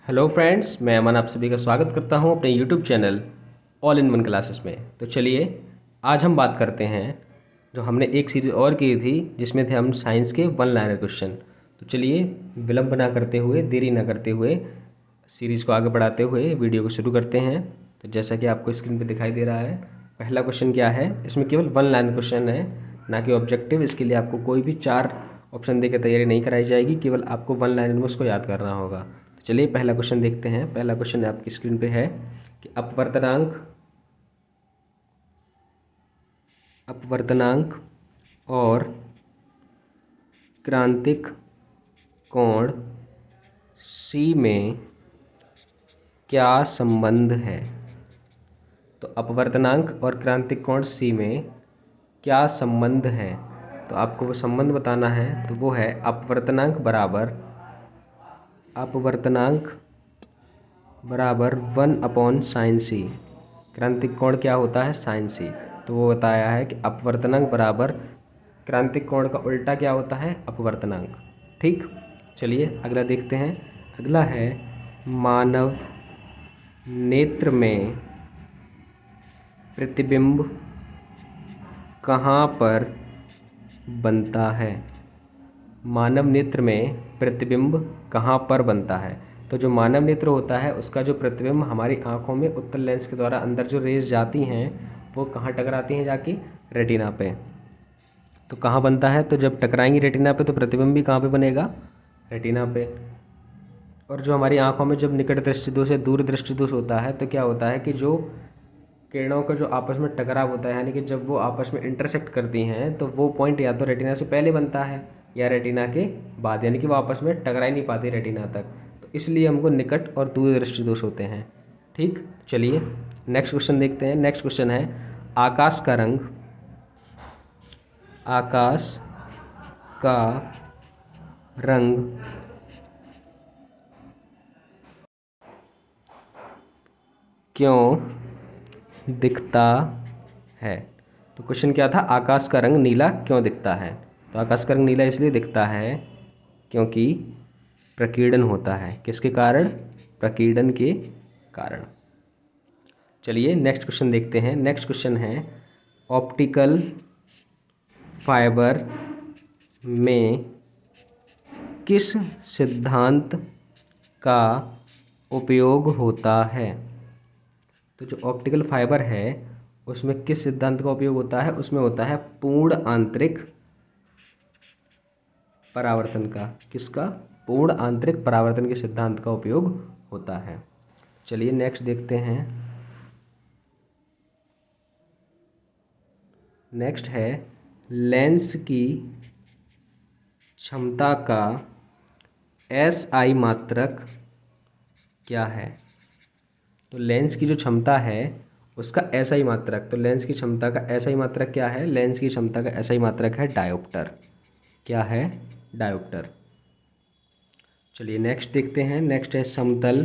Hello friends, मैं अमन आप सभी का स्वागत करता हूं अपने YouTube channel all in one classes में। तो चलिए आज हम बात करते हैं जो हमने एक सीरीज़ और की थी जिसमें थे हम साइंस के वन लाइनर क्वेश्चन। तो चलिए विलंब ना करते हुए, देरी ना करते हुए, सीरीज़ को आगे बढ़ाते हुए वीडियो को शुरू करते हैं। तो जैसा कि आपको स्क्रीन पर दिखाई दे रहा है, पहला क्वेश्चन क्या है, इसमें केवल वन लाइन क्वेश्चन है, ना कि ऑब्जेक्टिव। इसके लिए आपको कोई भी 4 ऑप्शन देकर तैयारी नहीं कराई जाएगी, केवल आपको वन लाइन में उसको याद करना होगा। तो चलिए पहला क्वेश्चन देखते हैं। पहला क्वेश्चन आपकी स्क्रीन पे है कि अपवर्तनांक और क्रांतिक कोण C में क्या संबंध है। तो अपवर्तनांक और क्रांतिक कोण C में क्या संबंध है, तो आपको वो संबंध बताना है। तो वो है अपवर्तनांक बराबर 1/sin C। क्रांतिक कोण क्या होता है, sin C। तो वो बताया है कि अपवर्तनांक बराबर क्रांतिक कोण का उल्टा क्या होता है, अपवर्तनांक। ठीक, चलिए अगला देखते हैं। अगला है मानव नेत्र में प्रतिबिंब कहाँ पर बनता है। मानव नेत्र में प्रतिबिंब कहाँ पर बनता है। तो जो मानव नेत्र होता है उसका जो प्रतिबिंब हमारी आंखों में उत्तल लेंस के द्वारा अंदर जो रेज जाती हैं वो कहाँ टकराती हैं, जाके रेटिना पे। तो कहाँ बनता है, तो जब टकराएंगी रेटिना पे तो प्रतिबिंब भी कहाँ पे बनेगा, रेटिना पे। और जो हमारी आंखों में जब निकट दृष्टि दोष या दूर दृष्टि दोष होता है तो क्या होता है कि जो किरणों का जो आपस में टकराव होता है, यानी कि जब वो आपस में इंटरसेक्ट करती हैं तो वो पॉइंट या तो रेटिना से पहले बनता है या रेटिना के बाद, यानी कि वो आपस में टकरा ही नहीं पाती रेटिना तक। तो इसलिए हमको निकट और दूर दृष्टि दोष होते हैं। ठीक, चलिए नेक्स्ट क्वेश्चन देखते हैं। नेक्स्ट क्वेश्चन है आकाश का रंग क्यों दिखता है। तो क्वेश्चन क्या था, आकाश का रंग नीला क्यों दिखता है। तो आकाश का रंग नीला इसलिए दिखता है क्योंकि प्रकीर्णन होता है। किसके कारण, प्रकीर्णन के कारण। चलिए नेक्स्ट क्वेश्चन देखते हैं। नेक्स्ट क्वेश्चन है ऑप्टिकल फाइबर में किस सिद्धांत का उपयोग होता है। तो जो ऑप्टिकल फाइबर है उसमें किस सिद्धांत का उपयोग होता है, उसमें होता है पूर्ण आंतरिक परावर्तन का। किसका, पूर्ण आंतरिक परावर्तन के सिद्धांत का उपयोग होता है। चलिए नेक्स्ट देखते हैं। नेक्स्ट है लेंस की क्षमता का SI मात्रक क्या है। तो लेंस की जो क्षमता है उसका SI मात्रक, तो लेंस की क्षमता का SI मात्रक क्या है, लेंस की क्षमता का SI मात्रक है डायोप्टर। क्या है, डायोप्टर। चलिए नेक्स्ट देखते हैं। नेक्स्ट है समतल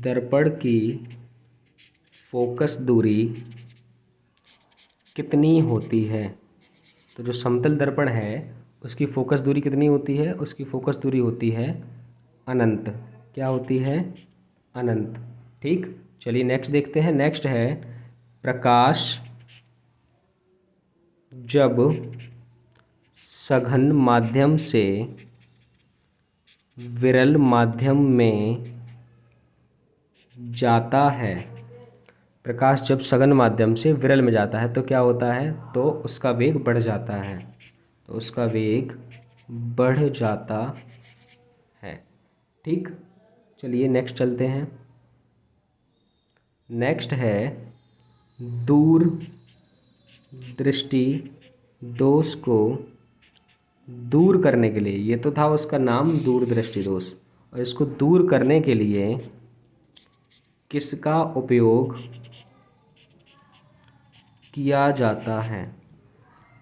दर्पण की फोकस दूरी कितनी होती है। तो जो समतल दर्पण है उसकी फोकस दूरी कितनी होती है, उसकी फोकस दूरी होती है अनंत। क्या होती है, अनंत। ठीक, चलिए नेक्स्ट देखते हैं। नेक्स्ट है प्रकाश जब सघन माध्यम से विरल माध्यम में जाता है। प्रकाश जब सघन माध्यम से विरल में जाता है तो क्या होता है, तो उसका वेग बढ़ जाता है। तो उसका वेग बढ़ जाता है। ठीक, चलिए नेक्स्ट चलते हैं। नेक्स्ट है दूर दृष्टि दोष को दूर करने के लिए, ये तो था उसका नाम दूर दृष्टि दोष, और इसको दूर करने के लिए किसका उपयोग किया जाता है।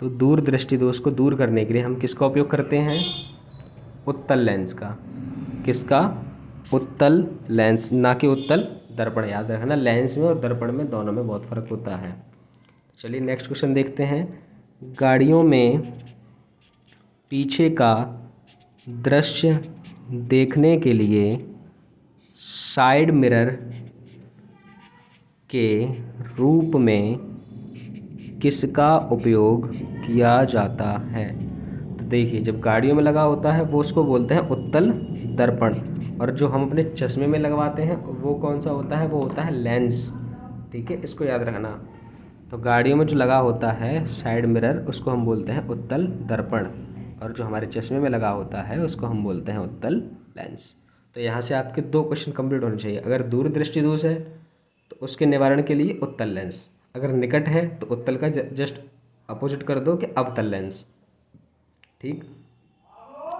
तो दूर दृष्टि दोष को दूर करने के लिए हम किसका उपयोग करते हैं, उत्तल लेंस का। किसका, उत्तल लेंस, ना कि उत्तल दर्पण। याद रखना लेंस में और दर्पण में दोनों में बहुत फर्क होता है। चलिए नेक्स्ट क्वेश्चन देखते हैं। गाड़ियों में पीछे का दृश्य देखने के लिए साइड मिरर के रूप में किसका उपयोग किया जाता है? तो देखिए, जब गाड़ियों में लगा होता है वो उसको बोलते हैं उत्तल दर्पण, और जो हम अपने चश्मे में लगवाते हैं वो कौन सा होता है? वो होता है लेंस। ठीक है, इसको याद रखना। तो गाड़ियों में जो लगा होता है साइड मिरर, उसको हम बोलते हैं उत्तल दर्पण, और जो हमारे चश्मे में लगा होता है उसको हम बोलते हैं उत्तल लेंस। तो यहाँ से आपके 2 क्वेश्चन कंप्लीट होने चाहिए। अगर दूरदृष्टि दोष है तो उसके निवारण के लिए उत्तल लेंस, अगर निकट है तो उत्तल का जस्ट अपोजिट कर दो कि अवतल लेंस। ठीक,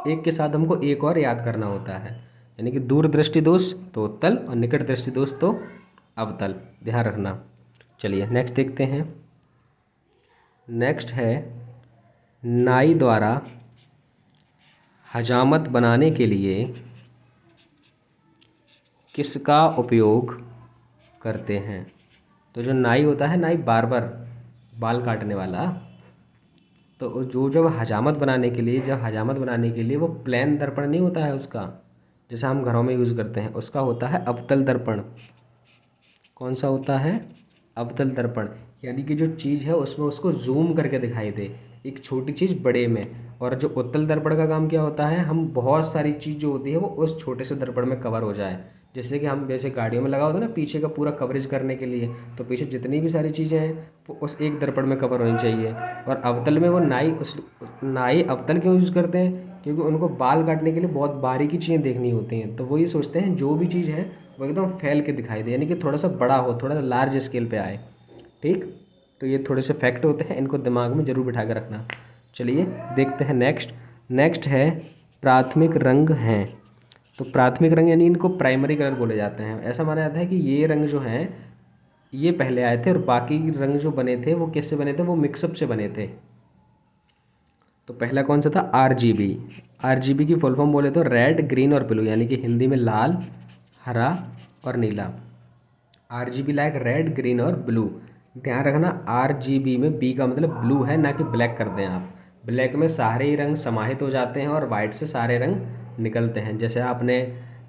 एक के साथ हमको एक और याद करना होता है, यानी कि दूर दृष्टि दोष तो उत्तल और निकट दृष्टि दोष तो अवतल, ध्यान रखना। चलिए नेक्स्ट देखते हैं। नेक्स्ट है, नाई द्वारा हजामत बनाने के लिए किसका उपयोग करते हैं? तो जो नाई होता है, नाई बार्बर, बाल काटने वाला, तो जो जब हजामत बनाने के लिए, वो प्लेन दर्पण नहीं होता है उसका, जैसा हम घरों में यूज़ करते हैं, उसका होता है अवतल दर्पण। कौन सा होता है? अवतल दर्पण, यानी कि जो चीज़ है उसमें उसको जूम करके दिखाई दे, एक छोटी चीज़ बड़े में। और जो उत्तल दर्पण का काम क्या होता है? हम बहुत सारी चीज़ जो होती है वो उस छोटे से दर्पण में कवर हो जाए। जैसे कि हम जैसे गाड़ियों में लगा होता है ना पीछे का पूरा कवरेज करने के लिए, तो पीछे जितनी भी सारी चीज़ें हैं वो उस एक दर्पण में कवर होनी चाहिए। और अवतल में वो नाई अवतल क्यों यूज़ करते हैं? क्योंकि उनको बाल काटने के लिए बहुत बारीकी चीज़ें देखनी होती हैं, तो वो ये सोचते हैं जो भी चीज़ है वो एकदम फैल के दिखाई दे, यानी कि थोड़ा सा बड़ा हो, थोड़ा सा लार्ज स्केल पे आए। ठीक, तो ये थोड़े से फैक्ट होते हैं, इनको दिमाग में ज़रूर बिठा के रखना। चलिए देखते हैं नेक्स्ट है प्राथमिक रंग हैं। तो प्राथमिक रंग यानी इनको प्राइमरी कलर बोले जाते हैं। ऐसा माना जाता है कि ये रंग जो हैं ये पहले आए थे और बाकी रंग जो बने थे वो किससे बने थे? वो मिक्सअप से बने थे। तो पहला कौन सा था? RGB। RGB की फुल फॉर्म बोले तो रेड, ग्रीन और ब्लू, यानी कि हिंदी में लाल, हरा और नीला। RGB लाइक रेड, ग्रीन और ब्लू। ध्यान रखना, RGB में B का मतलब ब्लू है, ना कि ब्लैक कर दें आप। ब्लैक में सारे ही रंग समाहित हो जाते हैं और वाइट से सारे रंग निकलते हैं। जैसे आपने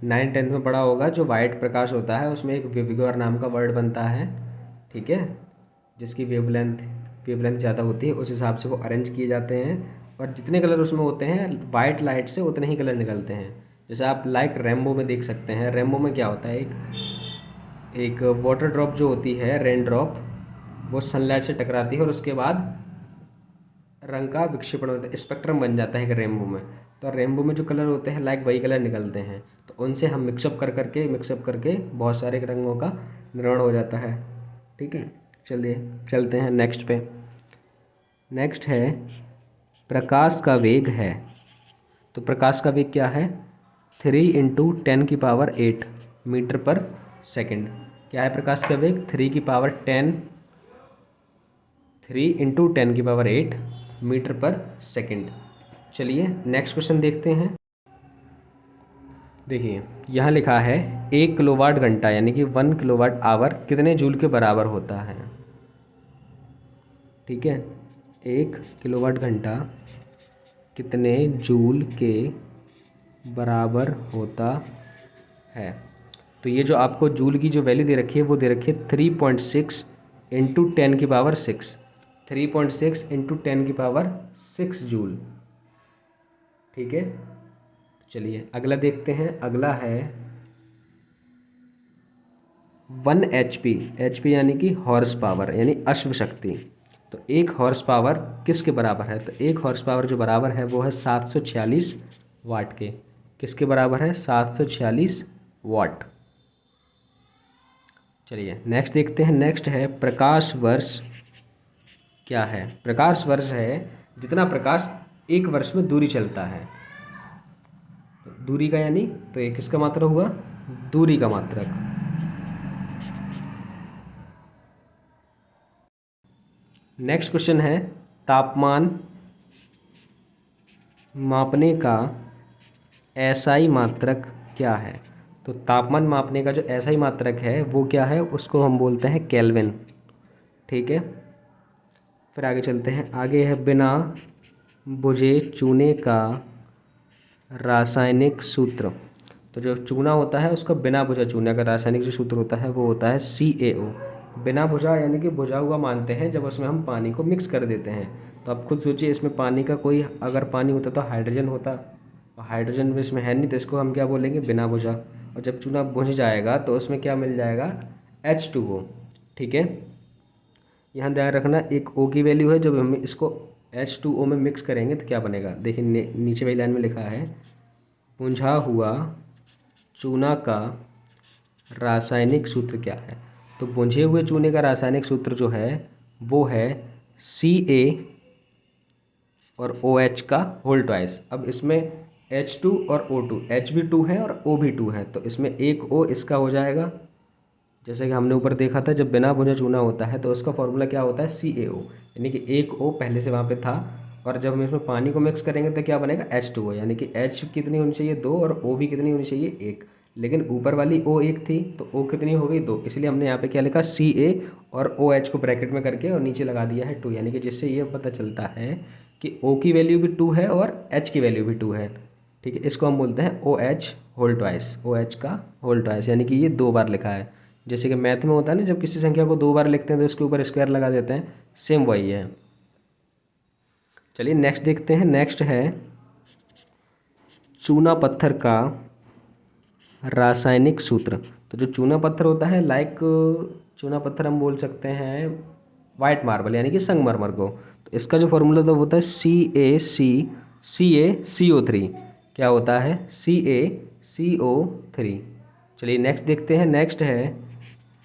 9th-10th में पढ़ा होगा, जो वाइट प्रकाश होता है उसमें एक विविगोर नाम का वर्ड बनता है, ठीक है, जिसकी वेवलेंथ ज़्यादा होती है, उस हिसाब से वो अरेंज किए जाते हैं। और जितने कलर उसमें होते हैं वाइट लाइट से उतने ही कलर निकलते हैं। जैसे आप लाइक रेनबो में देख सकते हैं। रेनबो में क्या होता है? एक वाटर ड्रॉप जो होती है, रेन ड्रॉप, वो सनलाइट से टकराती है और उसके बाद रंग का विक्षेपण होता है, स्पेक्ट्रम बन जाता है एक रेनबो में। तो रेनबो में जो कलर होते हैं लाइक वही कलर निकलते हैं, तो उनसे हम मिक्सअप करके बहुत सारे रंगों का निर्माण हो जाता है। ठीक है, चलिए चलते हैं नेक्स्ट पे। नेक्स्ट है प्रकाश का वेग है। तो प्रकाश का वेग क्या है? 3 × 10⁸ मीटर पर सेकंड। क्या है प्रकाश का वेग? 3 × 10⁸ मीटर पर सेकंड। चलिए नेक्स्ट क्वेश्चन देखते हैं। देखिए यहाँ लिखा है 1 किलोवाट घंटा यानी कि 1 किलोवाट आवर कितने जूल के बराबर होता है? ठीक है, 1 किलोवाट घंटा कितने जूल के बराबर होता है? तो ये जो आपको जूल की जो वैल्यू दे रखी है वो दे रखी है 3.6 × 10⁶। 3.6 × 10⁶ जूल। ठीक है, चलिए अगला देखते हैं। अगला है 1 HP यानी कि हॉर्स पावर यानी अश्व शक्ति। तो 1 हॉर्स पावर किसके बराबर है? तो 1 हॉर्स पावर जो बराबर है वो है 746 वाट के। किसके बराबर है? 746 वाट। चलिए नेक्स्ट देखते हैं। नेक्स्ट है प्रकाश वर्ष क्या है? प्रकाश वर्ष है जितना प्रकाश एक वर्ष में दूरी चलता है। तो दूरी का यानी, तो ये किसका मात्रक हुआ? दूरी का मात्रक। नेक्स्ट क्वेश्चन है तापमान मापने का एसआई मात्रक क्या है? तो तापमान मापने का जो एसआई मात्रक है वो क्या है? उसको हम बोलते हैं केल्विन। ठीक है, फिर आगे चलते हैं। आगे है बिना बुझे चूने का रासायनिक सूत्र। तो जो चूना होता है उसका बिना भुजा चूने का रासायनिक जो सूत्र होता है वो होता है CaO। बिना भुजा यानी कि भुजा हुआ मानते हैं जब उसमें हम पानी को मिक्स कर देते हैं। तो आप खुद सोचिए, इसमें पानी का कोई, अगर पानी होता तो हाइड्रोजन होता, और हाइड्रोजन भी इसमें है नहीं, तो इसको हम क्या बोलेंगे, बिना भुजा। और जब चूना भुज जाएगा तो उसमें क्या मिल जाएगा, H2O। ठीक है, यहाँ ध्यान रखना, एक O की वैल्यू है, जब हम इसको H2O में मिक्स करेंगे तो क्या बनेगा, देखिए नीचे वाली लाइन में लिखा है, बुझा हुआ चूना का रासायनिक सूत्र क्या है। तो बुझे हुए चूने का रासायनिक सूत्र जो है वो है Ca और OH का होल ट्वाइस। अब इसमें H2 और O2, H भी 2 है और O भी 2 है, तो इसमें एक O इसका हो जाएगा। जैसे कि हमने ऊपर देखा था, जब बिना भुने चूना होता है तो उसका फॉर्मूला क्या होता है, CaO, यानी कि एक O पहले से वहाँ पे था, और जब हम इसमें पानी को मिक्स करेंगे तो क्या बनेगा, H2O, यानी कि H कितनी होनी चाहिए, 2, और O भी कितनी होनी चाहिए, 1। लेकिन ऊपर वाली O 1 थी तो O कितनी हो गई, 2, इसलिए हमने यहाँ पे क्या लिखा, Ca और OH को ब्रैकेट में करके और नीचे लगा दिया है 2, यानी कि जिससे ये पता चलता है कि O की वैल्यू भी 2 है और H की वैल्यू भी 2 है। ठीक है, इसको हम बोलते हैं OH होल ट्वाइस, OH का होल ट्वाइस, यानी कि ये 2 बार लिखा है। जैसे कि मैथ में होता है ना, जब किसी संख्या को 2 बार लिखते हैं तो उसके ऊपर स्क्वायर लगा देते हैं, सेम वही है। चलिए नेक्स्ट देखते हैं। नेक्स्ट है चूना पत्थर का रासायनिक सूत्र। तो जो चूना पत्थर होता है, लाइक चूना पत्थर हम बोल सकते हैं वाइट मार्बल यानी कि संगमरमर को, तो इसका जो फॉर्मूला तो होता है CaCO3। क्या होता है, CaCO3। चलिए नेक्स्ट देखते हैं। नेक्स्ट है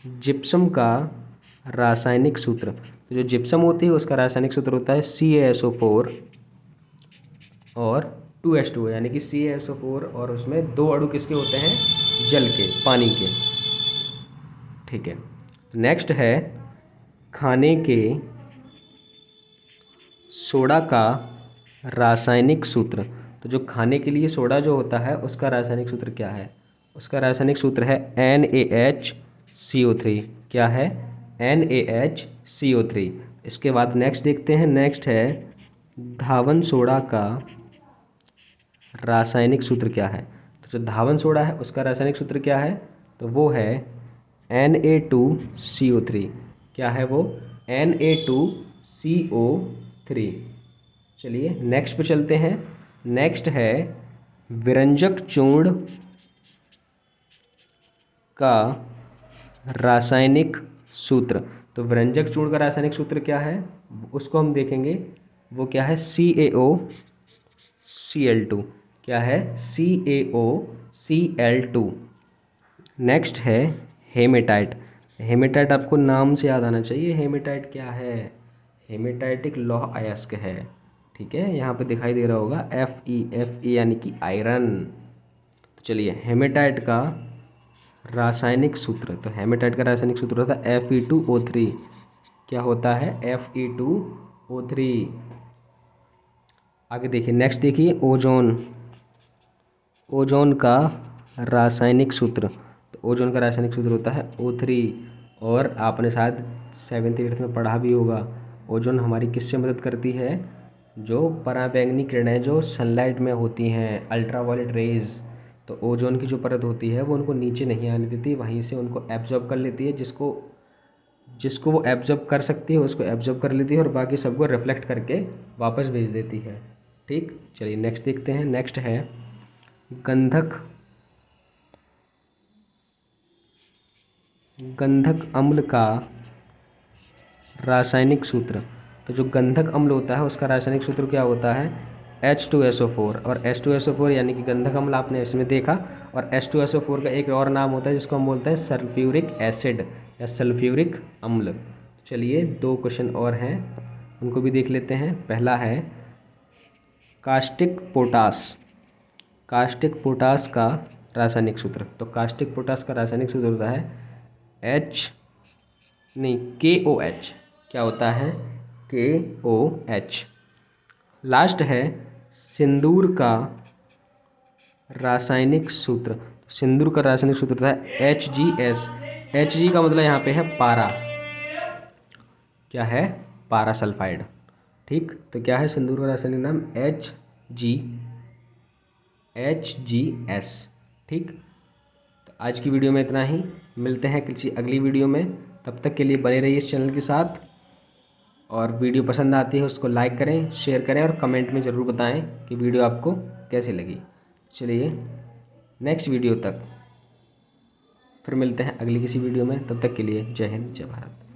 जिप्सम का रासायनिक सूत्र। तो जो जिप्सम होती है उसका रासायनिक सूत्र होता है CaSO4 और 2H2O, यानी कि CaSO4 और उसमें 2 अणु किसके होते हैं, जल के, पानी के। ठीक है, नेक्स्ट है खाने के सोडा का रासायनिक सूत्र। तो जो खाने के लिए सोडा जो होता है उसका रासायनिक सूत्र क्या है, उसका रासायनिक सूत्र है NaHCO3। क्या है, NaHCO3। इसके बाद नेक्स्ट देखते हैं। नेक्स्ट है धावन सोडा का रासायनिक सूत्र क्या है। तो जो धावन सोडा है उसका रासायनिक सूत्र क्या है, तो वो है Na2CO3। क्या है वो, Na2CO3। चलिए नेक्स्ट पे चलते हैं। नेक्स्ट है विरंजक चूर्ण का रासायनिक सूत्र। तो विरंजक चूर्ण का रासायनिक सूत्र क्या है, उसको हम देखेंगे, वो क्या है, CaOCl2। क्या है, CaOCl2। नेक्स्ट है हेमेटाइट। हेमेटाइट आपको नाम से याद आना चाहिए, हेमेटाइट क्या है, हेमेटाइट एक लौह अयस्क है। ठीक है, यहाँ पे दिखाई दे रहा होगा Fe यानी कि आयरन। तो चलिए हेमेटाइट का रासायनिक सूत्र, तो हेमेटाइट का रासायनिक सूत्र होता है Fe2O3। क्या होता है, Fe2O3। आगे देखिए, नेक्स्ट देखिए ओजोन। ओजोन का रासायनिक सूत्र, तो ओजोन का रासायनिक सूत्र होता है O3। और आपने शायद 7th 8th में पढ़ा भी होगा, ओजोन हमारी किससे मदद करती है, जो पराबैंगनी किरणें जो सनलाइट में होती हैं, अल्ट्रावायलेट रेज, तो ओजोन की जो परत होती है वो उनको नीचे नहीं आने देती, वहीं से उनको एब्जॉर्ब कर लेती है, जिसको जिसको वो एब्जॉर्ब कर सकती है उसको एब्जॉर्ब कर लेती है, और बाकी सबको रिफ्लेक्ट करके वापस भेज देती है। ठीक, चलिए नेक्स्ट देखते हैं। नेक्स्ट है गंधक गंधक अम्ल का रासायनिक सूत्र। तो जो गंधक अम्ल होता है उसका रासायनिक सूत्र क्या होता है, H2SO4। और H2SO4 यानी कि गंधक अम्ल आपने इसमें देखा, और H2SO4 का एक और नाम होता है जिसको हम बोलते हैं सल्फ्यूरिक एसिड या सल्फ्यूरिक अम्ल। चलिए 2 क्वेश्चन और हैं, उनको भी देख लेते हैं। पहला है कास्टिक पोटास। कास्टिक पोटास का रासायनिक सूत्र। तो कास्टिक पोटास का रासायनिक सूत्र होता है KOH। क्या होता है, KOH। लास्ट है सिंदूर का रासायनिक सूत्र। सिंदूर का रासायनिक सूत्र होता है HGS। Hg का मतलब यहाँ पे है पारा। क्या है, पारा सल्फाइड। ठीक, तो क्या है सिंदूर का रासायनिक नाम, HGS। ठीक, तो आज की वीडियो में इतना ही। मिलते हैं किसी अगली वीडियो में, तब तक के लिए बने रहिए इस चैनल के साथ। और वीडियो पसंद आती है उसको लाइक करें, शेयर करें और कमेंट में ज़रूर बताएं कि वीडियो आपको कैसी लगी। चलिए नेक्स्ट वीडियो तक फिर मिलते हैं अगली किसी वीडियो में, तब तक के लिए जय हिंद जय भारत।